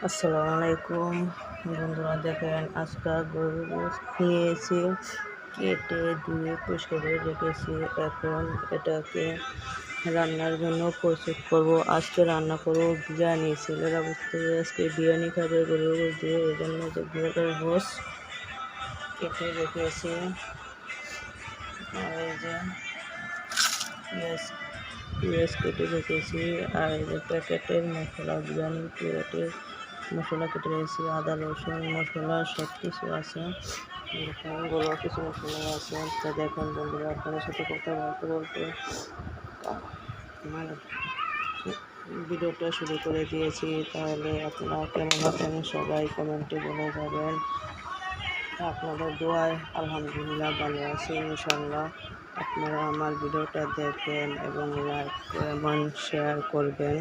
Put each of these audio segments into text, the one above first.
আসসালামু আলাইকুম বন্ধুরা, দেখেন আজকে গরু নিয়েছি, কেটে ধুয়ে পরিষ্কার করে রেখেছি। এখন এটাকে রান্নার জন্য প্রস্তুত করব। আজকে রান্না করব বিরিয়ানি। ছেলেরা বুঝতে আজকে বিরিয়ানি খাবে গরুর দিয়ে, এই জন্য যে গরুর গোশ কেটে রেখেছি। আর এই যে পেঁয়াজ কেটে রেখেছি, আর এই যে প্যাকেটের মশলা, বিরিয়ানি প্যাকেটের মশলা কেটে রেখেছি, আদা রসুন মশলা সব কিছু আছে। দেখুন বড় কিছু মশলা আছে। তা দেখুন বন্ধুরা, আপনাদের সাথে কথা বলতে বলতে আমার ভিডিওটা শুরু করে দিয়েছি। তাহলে আপনারা কেমন আছেন সবাই কমেন্টে বলে যাবেন। আপনাদের দোয়ায় আলহামদুলিল্লাহ ভালো আছি ইনশাল্লাহ। আপনারা আমার ভিডিওটা দেখবেন এবং লাইক এবং শেয়ার করবেন।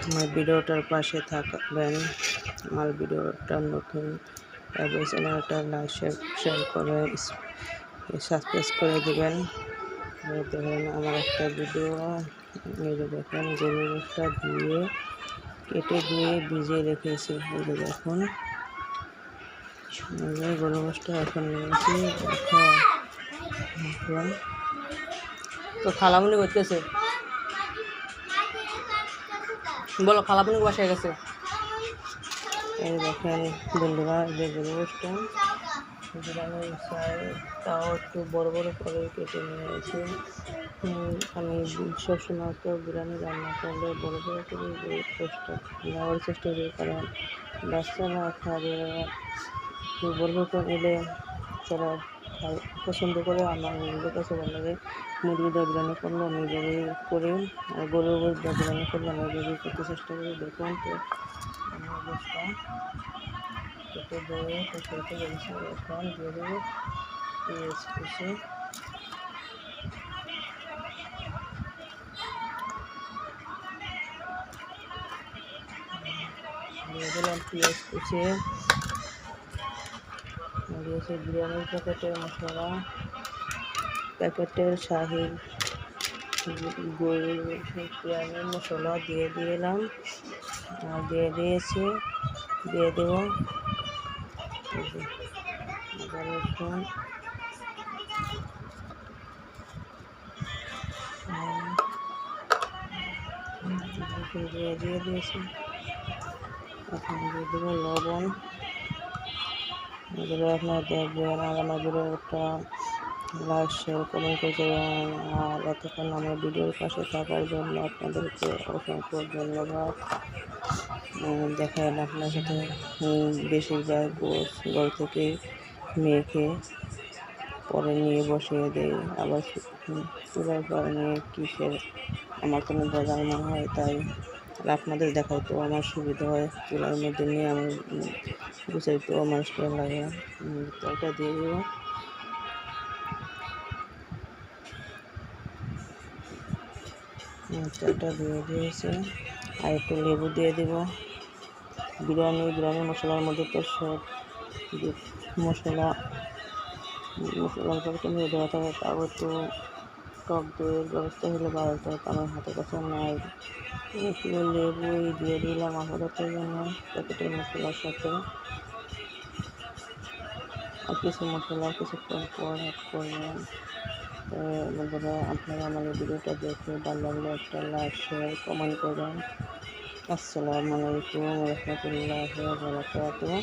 আমার ভিডিওটার পাশে থাকবেন। আমার ভিডিওটা নতুন চ্যানেলটা লাইক শেয়ার করে সাবস্ক্রাইব করে দেবেন। দেখেন আমার একটা ভিডিও, দেখেন গরুর গোশটা ধুয়ে কেটে ধুয়ে ভিজিয়ে রেখেছি। এই যে দেখুন গরুর গোশটা এখন নিয়েছি। এখন তো খালামুনি করতেছে, বলো খালামুনি বাসায় গেছে। এই দেখেন বন্ধুরা, যে গরুর গোশটা তাও একটু বড় বড় করে কেটে নিয়েছি। আমি সবসময় তো বিরিয়ানি রান্না করলে বড় বড় করে নেওয়ার চেষ্টা করি, কারণ বাচ্চারা খাবে। একটু বড় বড় করে নিলে তারা পছন্দ করে। আমার নিজের কাছে ভালো লাগে। মুরগি দিয়ে বিরিয়ানি করলে আমি এভাবেই করি, আর গরুর গোশত দিয়ে বিরিয়ানি করলে আমি এভাবেই করতে চেষ্টা করি। দেখুন তো আমার গোশটা কেটে ধুয়ে পরিষ্কার করেছি। এখন দিয়ে দেবো পেঁয়াজ কুচি, দিয়ে দিলাম পেঁয়াজ কুচি, দিয়েছি বিরিয়ানির প্যাকেটের মশলা, প্যাকেটের শাহি গরুর বিরিয়ানির মশলা দিয়ে দিলাম, আর দিয়ে দিয়েছি, দিয়ে দেব আদা রসুন, দিয়ে দিয়েছি। এখন দিয়ে দেবো লবণ। এগুলো আপনারা দেখবেন, আর আমার ভিডিওটা লাইক শেয়ার কমেন্ট করে দেবেন। আর এতক্ষণ আমার ভিডিওর পাশে থাকার জন্য আপনাদেরকে অসংখ্য ধন্যবাদ। দেখেন আপনার সাথে বেশিরভাগ গোশ ঘর থেকে মেখে পরে নিয়ে বসিয়ে দেয়, আবার চুলার পরে নিয়ে কিসের আমার কোনো দরকার না হয়, তাই আপনাদের দেখাইতো আমার সুবিধা হয়। চুলার মধ্যে নিয়ে আমি গুছাইতো আমার লাগে। তরকা দিয়ে দেবো, চালটা দিয়ে দিয়েছে, আর একটু লেবু দিয়ে দেব। বিরিয়ানি মশলার মধ্যে তো সব মশলা নিয়ে দেওয়া থাকে। তাও একটু টক দইয়ের ব্যবস্থা হলে ভালো হতো, আমার হাতের কাছে নাই। একটু লেবু দিয়ে দিলাম আপাতত জন্য প্যাকেটের মশলার সাথে। আর কিছু মশলা কিছুক্ষণ পর অ্যাড করবেন। বন্ধুরা, আপনারা আমার এই ভিডিওটা দেখে ভালো লাগলে একটা লাইক শেয়ার কমেন্ট করবেন। আসসালামু আলাইকুম রহমতুল্লাহি ওয়া বারাকাতুহু।